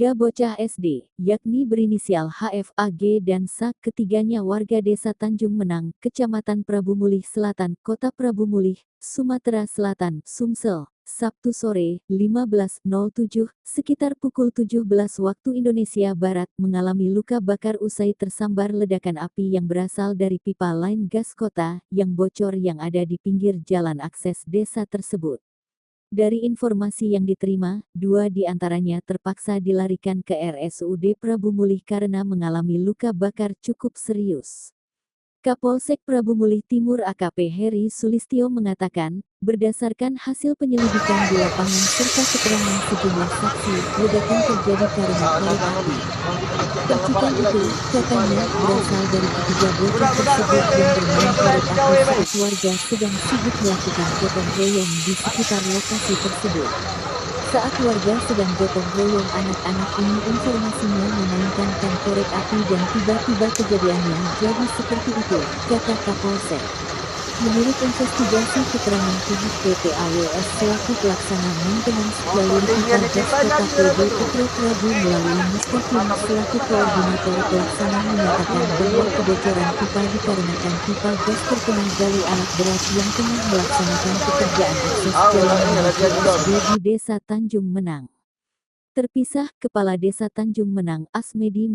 Tiga bocah SD, yakni berinisial HF, AG, dan SA, ketiganya warga Desa Tanjung Menang, Kecamatan Prabu Mulih Selatan, Kota Prabu Mulih, Sumatera Selatan, Sumsel, Sabtu sore, 15.07, sekitar pukul 17 waktu Indonesia Barat, mengalami luka bakar usai tersambar ledakan api yang berasal dari pipa lain gas kota, yang bocor yang ada di pinggir jalan akses desa tersebut. Dari informasi yang diterima, dua di antaranya terpaksa dilarikan ke RSUD Prabu Mulih karena mengalami luka bakar cukup serius. Kapolsek Prabu Mulih Timur AKP Heri Sulistyo mengatakan, berdasarkan hasil penyelidikan di lapangan serta keterangan sejumlah saksi, ledakan terjadi karena korek api. Percikan itu, katanya, berasal dari ketiga bocah tersebut yang bermain korek api saat warga sedang sibuk melakukan gotong royong di sekitar lokasi tersebut. Saat warga sedang gotong royong, anak-anak ini informasinya memainkan korek api dan tiba-tiba kejadiannya jadi seperti itu, kata Kapolsek. Menurut investigasi keterangan pihak PT AWS selaku pelaksana maintenance jalur pipa gas kota PB Putra Prabu melalui Mustaqim selaku koordinator pelaksana menyatakan bahwa kebocoran pipa dikarenakan pipa gas terkena gali alat berat yang tengah melaksanakan pekerjaan akses jalan menuju SD di Desa Tanjung Menang. Terpisah, Kepala Desa Tanjung Menang, Asmedi